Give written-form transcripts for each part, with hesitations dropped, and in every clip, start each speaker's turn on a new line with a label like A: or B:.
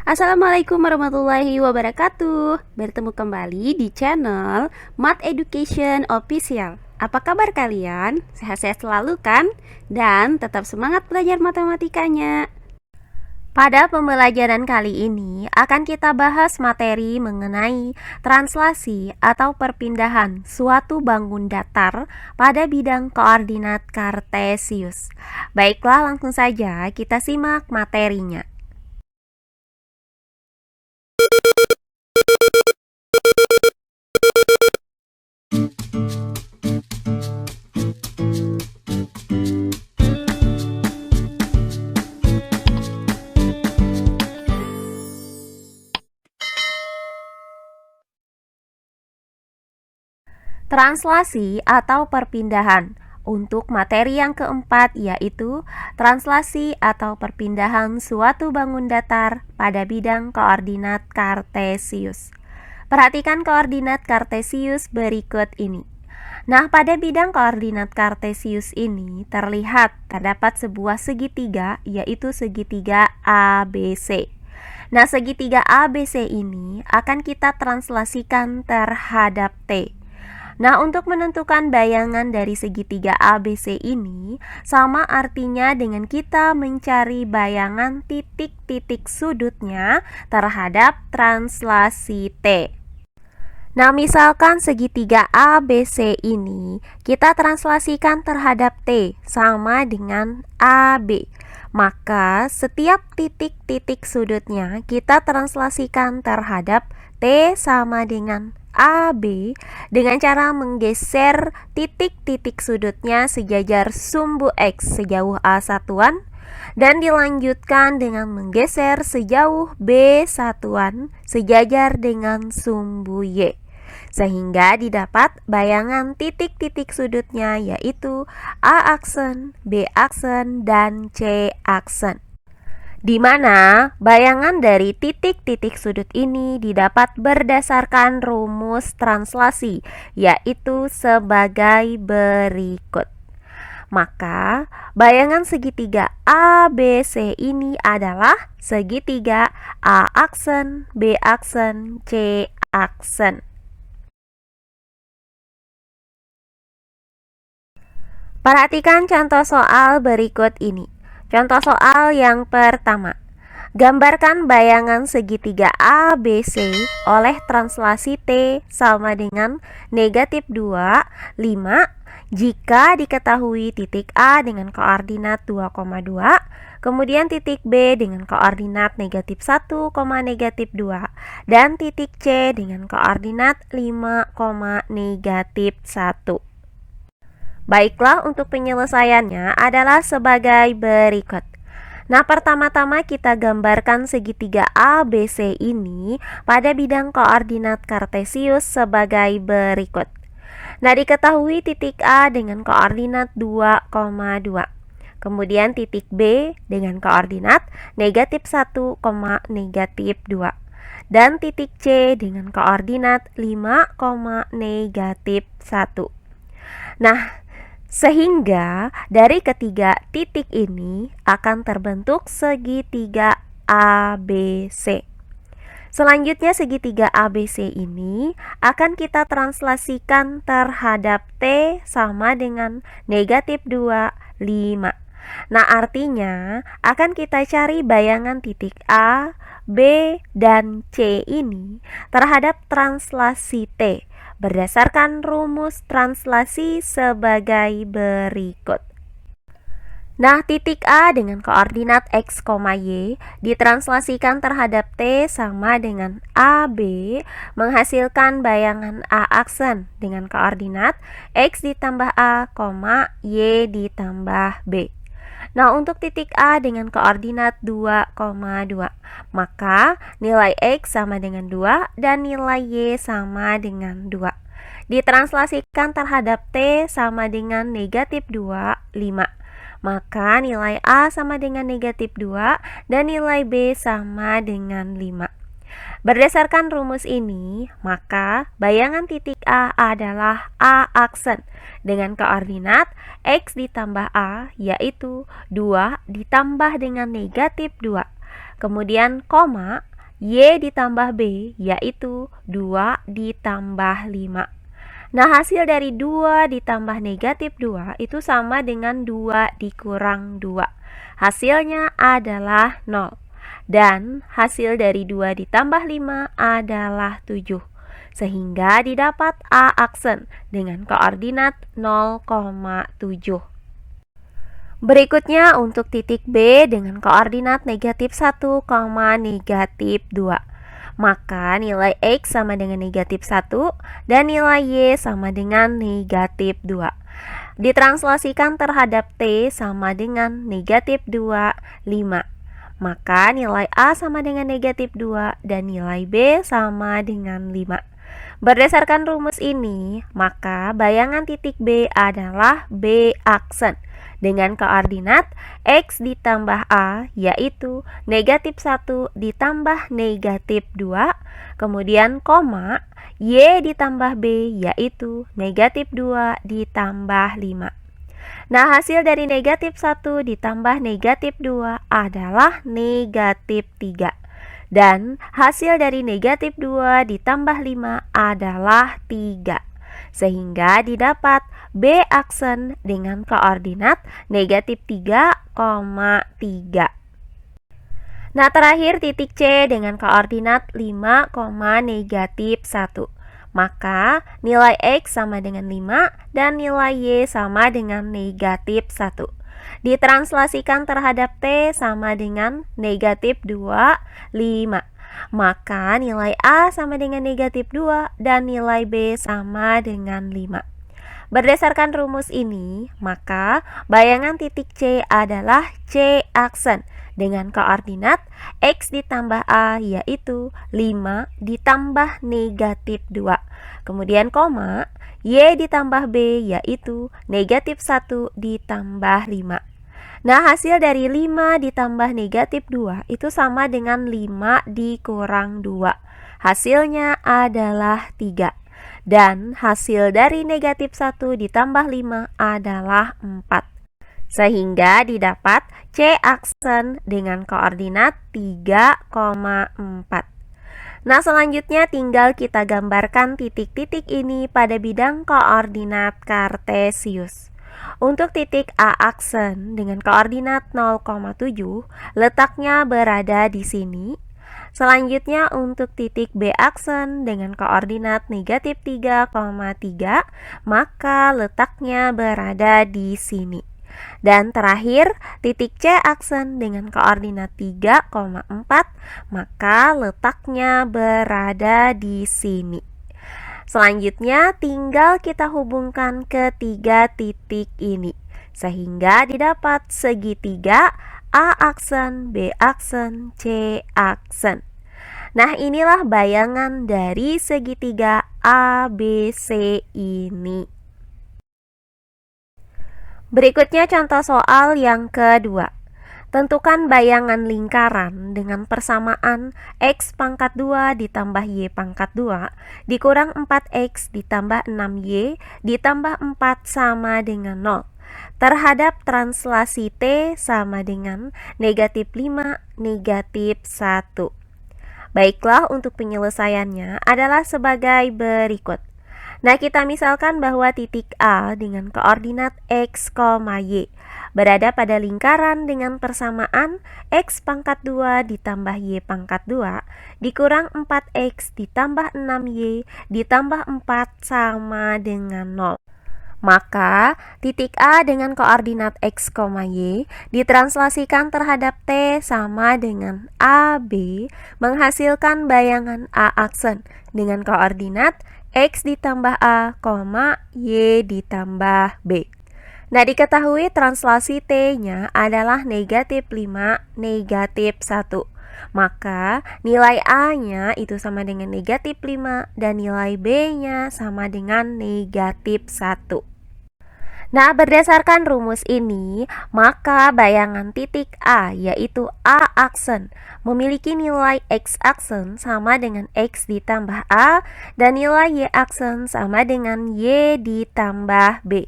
A: Assalamualaikum warahmatullahi wabarakatuh. Bertemu kembali di channel Math Education Official. Apa kabar kalian? Sehat-sehat selalu kan? Dan tetap semangat belajar matematikanya. Pada pembelajaran kali ini akan kita bahas materi mengenai translasi atau perpindahan suatu bangun datar pada bidang koordinat kartesius. Baiklah, langsung saja kita simak materinya. Translasi atau perpindahan. Untuk materi yang keempat yaitu translasi atau perpindahan suatu bangun datar pada bidang koordinat kartesius. Perhatikan koordinat kartesius berikut ini. Nah, pada bidang koordinat kartesius ini terdapat sebuah segitiga, yaitu segitiga ABC. Nah, segitiga ABC ini akan kita translasikan terhadap T. Nah, untuk menentukan bayangan dari segitiga ABC ini sama artinya dengan kita mencari bayangan titik-titik sudutnya terhadap translasi T. Nah, misalkan segitiga ABC ini kita translasikan terhadap T sama dengan AB. Maka setiap titik-titik sudutnya kita translasikan terhadap T sama dengan AB dengan cara menggeser titik-titik sudutnya sejajar sumbu X sejauh A satuan dan dilanjutkan dengan menggeser sejauh B satuan sejajar dengan sumbu Y, sehingga didapat bayangan titik-titik sudutnya yaitu A aksen, B aksen, dan C aksen, di mana bayangan dari titik-titik sudut ini didapat berdasarkan rumus translasi, yaitu sebagai berikut. Maka bayangan segitiga ABC ini adalah segitiga A aksen, B aksen, C aksen. Perhatikan contoh soal berikut ini. Contoh soal yang pertama. Gambarkan bayangan segitiga ABC oleh translasi T sama dengan negatif 2, 5 jika diketahui titik A dengan koordinat 2,2, kemudian titik B dengan koordinat negatif 1, negatif 2, dan titik C dengan koordinat 5, negatif 1. Baiklah, untuk penyelesaiannya adalah sebagai berikut. Nah, pertama-tama kita gambarkan segitiga ABC ini pada bidang koordinat kartesius sebagai berikut. Nah, diketahui titik A dengan koordinat 2,2. Kemudian titik B dengan koordinat negatif 1, negatif 2. Dan titik C dengan koordinat 5, negatif 1. Nah, sehingga dari ketiga titik ini akan terbentuk segitiga ABC. Selanjutnya segitiga ABC ini akan kita translasikan terhadap T sama dengan negatif 2, 5. Nah, artinya akan kita cari bayangan titik A, B, dan C ini terhadap translasi T berdasarkan rumus translasi sebagai berikut. Nah, titik A dengan koordinat X, Y ditranslasikan terhadap T sama dengan AB menghasilkan bayangan A aksen dengan koordinat X ditambah A, Y ditambah B. Nah, untuk titik A dengan koordinat 2,2, maka nilai X sama dengan 2 dan nilai Y sama dengan 2. Ditranslasikan terhadap T sama dengan negatif 2, 5. Maka nilai A sama dengan negatif 2 dan nilai B sama dengan 5. Berdasarkan rumus ini, maka bayangan titik A adalah A aksen dengan koordinat X ditambah A, yaitu 2 ditambah dengan negatif 2. Kemudian koma, Y ditambah B, yaitu 2 ditambah 5. Nah, hasil dari 2 ditambah negatif 2 itu sama dengan 2 dikurang 2. Hasilnya adalah 0. Dan hasil dari 2 ditambah 5 adalah 7. Sehingga didapat A aksen dengan koordinat 0,7. Berikutnya untuk titik B dengan koordinat negatif 1, negatif 2. Maka nilai X sama dengan negatif 1 dan nilai Y sama dengan negatif 2. Ditranslasikan terhadap T sama dengan negatif 2, 5. Maka nilai A sama dengan negatif 2 dan nilai B sama dengan 5. Berdasarkan rumus ini, maka bayangan titik B adalah B aksen dengan koordinat X ditambah A, yaitu negatif 1 ditambah negatif 2, kemudian koma, Y ditambah B, yaitu negatif 2 ditambah 5. Nah, hasil dari negatif 1 ditambah negatif 2 adalah negatif 3. Dan hasil dari negatif 2 ditambah 5 adalah 3. Sehingga didapat B aksen dengan koordinat negatif 3,3. Nah, terakhir titik C dengan koordinat 5, negatif 1. Maka nilai X sama dengan 5 dan nilai Y sama dengan negatif 1. Ditranslasikan terhadap T sama dengan negatif 2, 5. Maka nilai A sama dengan negatif 2 dan nilai B sama dengan 5. Berdasarkan rumus ini, maka bayangan titik C adalah C aksen dengan koordinat X ditambah A, yaitu 5 ditambah negatif 2. Kemudian koma, Y ditambah B, yaitu negatif 1 ditambah 5. Nah, hasil dari 5 ditambah negatif 2 itu sama dengan 5 dikurang 2. Hasilnya adalah 3. Dan hasil dari negatif 1 ditambah 5 adalah 4. Sehingga didapat C aksen dengan koordinat 3,4. Nah, selanjutnya tinggal kita gambarkan titik-titik ini pada bidang koordinat kartesius. Untuk titik A aksen dengan koordinat 0,7, letaknya berada di sini. Selanjutnya untuk titik B aksen dengan koordinat negatif 3,3, maka letaknya berada di sini. Dan terakhir, titik C aksen dengan koordinat 3,4, maka letaknya berada di sini. Selanjutnya tinggal kita hubungkan ketiga titik ini sehingga didapat segitiga A aksen, B aksen, C aksen. Nah, inilah bayangan dari segitiga ABC ini. Berikutnya contoh soal yang kedua. Tentukan bayangan lingkaran dengan persamaan X pangkat 2 ditambah Y pangkat 2 dikurang 4X ditambah 6Y ditambah 4 sama dengan 0 terhadap translasi T sama dengan negatif 5, negatif 1. Baiklah, untuk penyelesaiannya adalah sebagai berikut. Nah, kita misalkan bahwa titik A dengan koordinat X, Y berada pada lingkaran dengan persamaan X pangkat 2 ditambah Y pangkat 2 dikurang 4X ditambah 6Y ditambah 4 sama dengan 0. Maka titik A dengan koordinat X, Y ditranslasikan terhadap T sama dengan AB menghasilkan bayangan A aksen dengan koordinat X ditambah A, Y ditambah B. Nah, diketahui translasi T-nya adalah negatif 5, negatif 1. Maka nilai A-nya itu sama dengan negatif 5 dan nilai B-nya sama dengan negatif 1. Nah, berdasarkan rumus ini, maka bayangan titik A, yaitu A aksen, memiliki nilai X aksen sama dengan X ditambah A dan nilai Y aksen sama dengan Y ditambah B.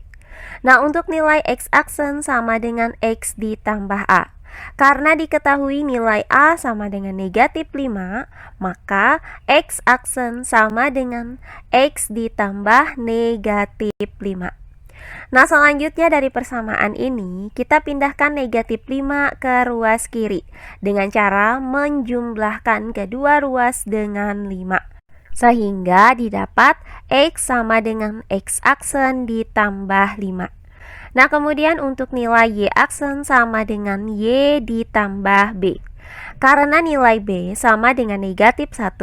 A: Nah, untuk nilai X aksen sama dengan X ditambah A, Karena diketahui nilai A sama dengan negatif 5, maka X aksen sama dengan X ditambah negatif 5. Nah, selanjutnya dari persamaan ini, kita pindahkan negatif 5 ke ruas kiri dengan cara menjumlahkan kedua ruas dengan 5. Sehingga didapat X sama dengan X aksen ditambah 5. Nah, kemudian untuk nilai Y aksen sama dengan Y ditambah B. Karena nilai B sama dengan negatif 1,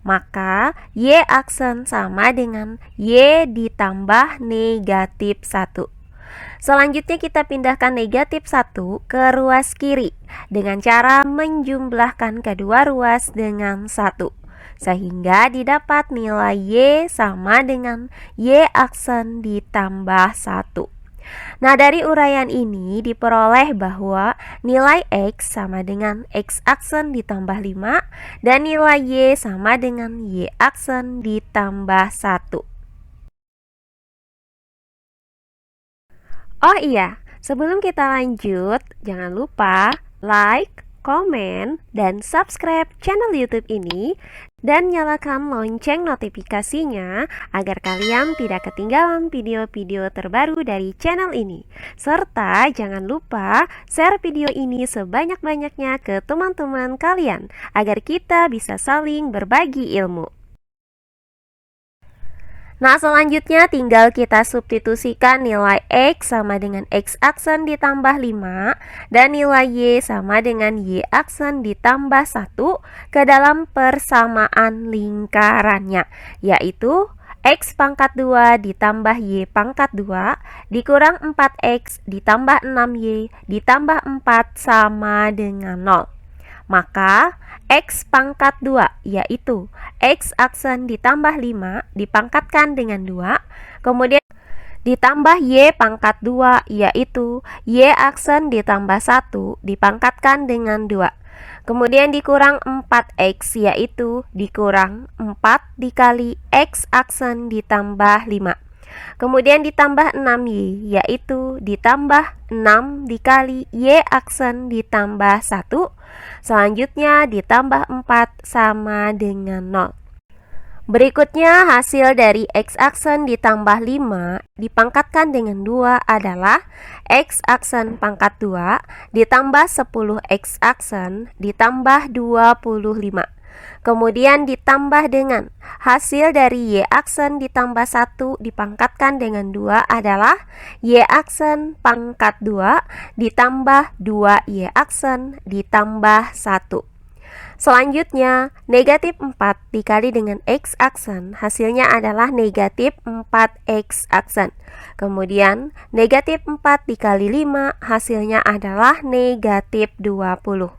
A: maka Y aksen sama dengan Y ditambah negatif 1. Selanjutnya kita pindahkan negatif 1 ke ruas kiri dengan cara menjumlahkan kedua ruas dengan 1. Sehingga didapat nilai Y sama dengan Y aksen ditambah 1. Nah, dari uraian ini diperoleh bahwa nilai X sama dengan X aksen ditambah 5 dan nilai Y sama dengan Y aksen ditambah 1. Oh iya, sebelum kita lanjut, jangan lupa like, komen, dan subscribe channel YouTube ini dan nyalakan lonceng notifikasinya agar kalian tidak ketinggalan video-video terbaru dari channel ini. Serta jangan lupa share video ini sebanyak-banyaknya ke teman-teman kalian agar kita bisa saling berbagi ilmu. Nah, selanjutnya tinggal kita substitusikan nilai X sama dengan X aksen ditambah 5 dan nilai Y sama dengan Y aksen ditambah 1 ke dalam persamaan lingkarannya, yaitu X pangkat 2 ditambah Y pangkat 2 dikurang 4X ditambah 6Y ditambah 4 sama dengan 0. Maka X pangkat 2 yaitu X aksen ditambah 5 dipangkatkan dengan 2, kemudian ditambah Y pangkat 2 yaitu Y aksen ditambah 1 dipangkatkan dengan 2, kemudian dikurang 4X yaitu dikurang 4 dikali X aksen ditambah 5, kemudian ditambah 6Y yaitu ditambah 6 dikali Y aksen ditambah 1, selanjutnya ditambah 4 sama dengan 0. Berikutnya hasil dari X aksen ditambah 5 dipangkatkan dengan 2 adalah X aksen pangkat 2 ditambah 10X aksen ditambah 25. Kemudian ditambah dengan hasil dari Y aksen ditambah 1 dipangkatkan dengan 2 adalah Y aksen pangkat 2 ditambah 2Y aksen ditambah 1. Selanjutnya, negatif 4 dikali dengan X aksen hasilnya adalah negatif 4X aksen. Kemudian, negatif 4 dikali 5 hasilnya adalah negatif 20.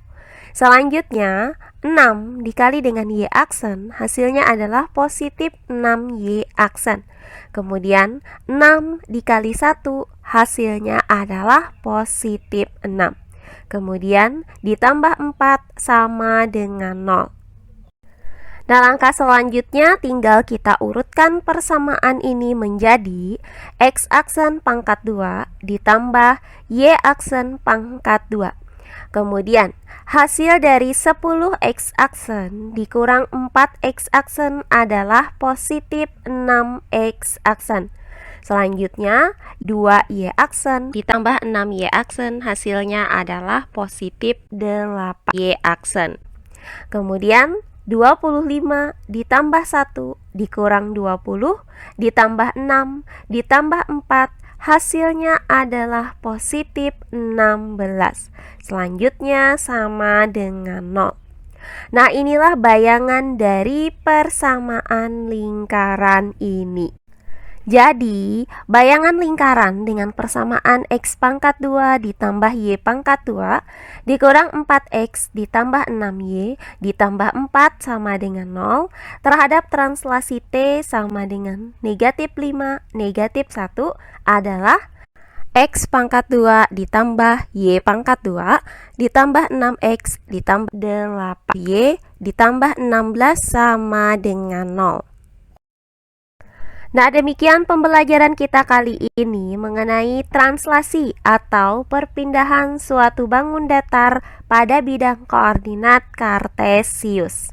A: Selanjutnya, 6 dikali dengan Y aksen hasilnya adalah positif 6Y aksen. Kemudian 6 dikali 1 hasilnya adalah positif 6. Kemudian ditambah 4 sama dengan 0. Nah, langkah selanjutnya tinggal kita urutkan persamaan ini menjadi X aksen pangkat 2 ditambah Y aksen pangkat 2. Kemudian hasil dari 10X aksen dikurang 4X aksen adalah positif 6X aksen. Selanjutnya 2Y aksen ditambah 6Y aksen hasilnya adalah positif 8Y aksen. Kemudian 25 ditambah 1 dikurang 20 ditambah 6 ditambah 4 hasilnya adalah positif 16. Selanjutnya sama dengan 0. Nah, inilah bayangan dari persamaan lingkaran ini. Jadi, bayangan lingkaran dengan persamaan X pangkat 2 ditambah Y pangkat 2 dikurang 4X ditambah 6Y ditambah 4 sama dengan 0 terhadap translasi T sama dengan negatif 5, negatif 1 adalah X pangkat 2 ditambah Y pangkat 2 ditambah 6X ditambah 8Y ditambah 16 sama dengan 0. Nah, demikian pembelajaran kita kali ini mengenai translasi atau perpindahan suatu bangun datar pada bidang koordinat kartesius.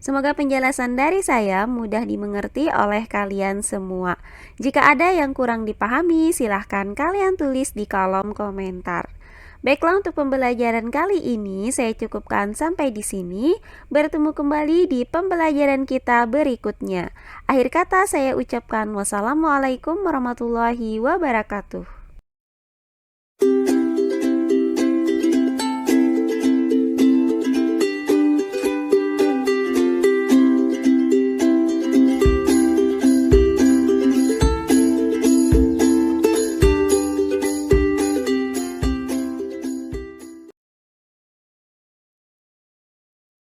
A: Semoga penjelasan dari saya mudah dimengerti oleh kalian semua. Jika ada yang kurang dipahami, silahkan kalian tulis di kolom komentar. Baiklah, untuk pembelajaran kali ini saya cukupkan sampai di sini. Bertemu kembali di pembelajaran kita berikutnya. Akhir kata saya ucapkan wassalamualaikum warahmatullahi wabarakatuh.